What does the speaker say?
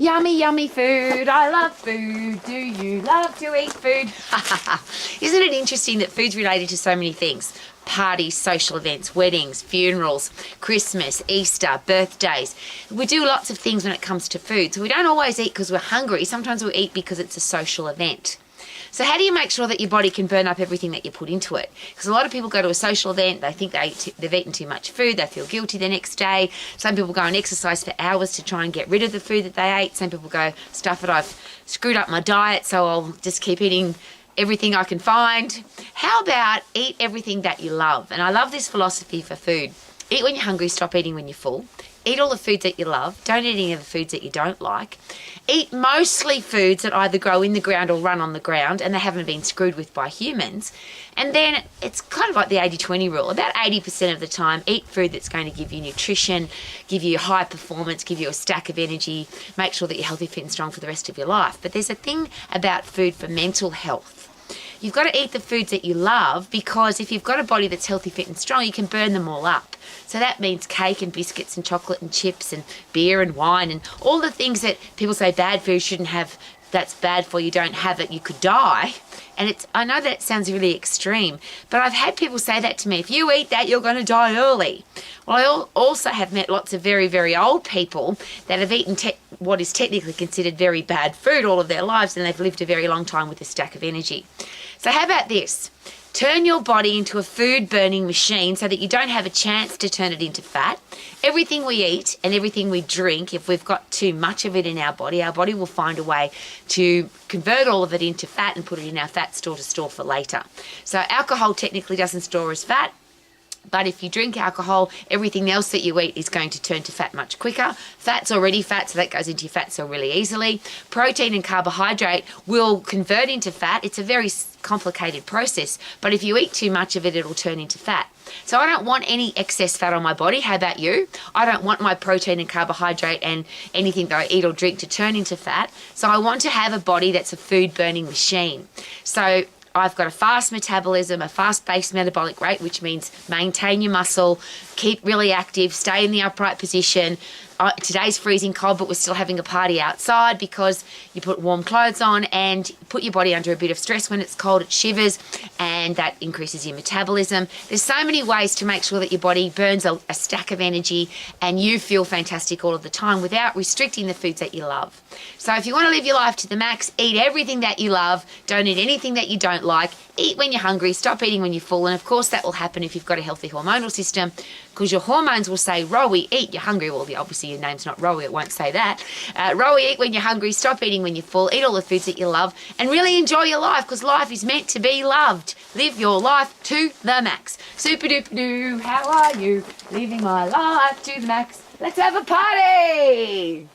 Yummy, yummy food. I love food. Do you love to eat food? Isn't it interesting that food's related to so many things? Parties, social events, weddings, funerals, Christmas, Easter, birthdays. We do lots of things when it comes to food. So we don't always eat because we're hungry. Sometimes we eat because it's a social event. So how do you make sure that your body can burn up everything that you put into it? Because a lot of people go to a social event, they think they've eaten too much food, they feel guilty the next day. Some people go and exercise for hours to try and get rid of the food that they ate. Some people go, stuff it, I've screwed up my diet, so I'll just keep eating everything I can find. How about eat everything that you love? And I love this philosophy for food. Eat when you're hungry, stop eating when you're full. Eat all the foods that you love. Don't eat any of the foods that you don't like. Eat mostly foods that either grow in the ground or run on the ground and they haven't been screwed with by humans. And then it's kind of like the 80-20 rule. About 80% of the time, eat food that's going to give you nutrition, give you high performance, give you a stack of energy, make sure that you're healthy, fit and strong for the rest of your life. But there's a thing about food for mental health. You've got to eat the foods that you love because if you've got a body that's healthy, fit and strong, you can burn them all up. So that means cake and biscuits and chocolate and chips and beer and wine and all the things that people say bad food shouldn't have, that's bad for you, don't have it, you could die. And I know that sounds really extreme, but I've had people say that to me, if you eat that, you're going to die early. Well, I also have met lots of very, very old people that have eaten what is technically considered very bad food all of their lives, and they've lived a very long time with a stack of energy. So how about this? Turn your body into a food burning machine so that you don't have a chance to turn it into fat. Everything we eat and everything we drink, if we've got too much of it in our body will find a way to convert all of it into fat and put it in our fat store to store for later. So alcohol technically doesn't store as fat. But if you drink alcohol, everything else that you eat is going to turn to fat much quicker. Fat's already fat, so that goes into your fat cell really easily. Protein and carbohydrate will convert into fat. It's a very complicated process, but if you eat too much of it, it'll turn into fat. So I don't want any excess fat on my body. How about you? I don't want my protein and carbohydrate and anything that I eat or drink to turn into fat. So I want to have a body that's a food burning machine. So I've got a fast metabolism, a fast-paced metabolic rate, which means maintain your muscle, keep really active, stay in the upright position. Today's freezing cold, but we're still having a party outside because you put warm clothes on and put your body under a bit of stress when it's cold, it shivers, and that increases your metabolism. There's so many ways to make sure that your body burns a stack of energy and you feel fantastic all of the time without restricting the foods that you love. So if you want to live your life to the max, eat everything that you love, don't eat anything that you don't like, eat when you're hungry, stop eating when you're full, and of course that will happen if you've got a healthy hormonal system because your hormones will say, Rowie, eat, you're hungry. Well, obviously your name's not Rowie, it won't say that. Rowie, eat when you're hungry, stop eating when you're full, eat all the foods that you love, and really enjoy your life because life is meant to be loved. Live your life to the max. Super duper doo, how are you? Living my life to the max. Let's have a party!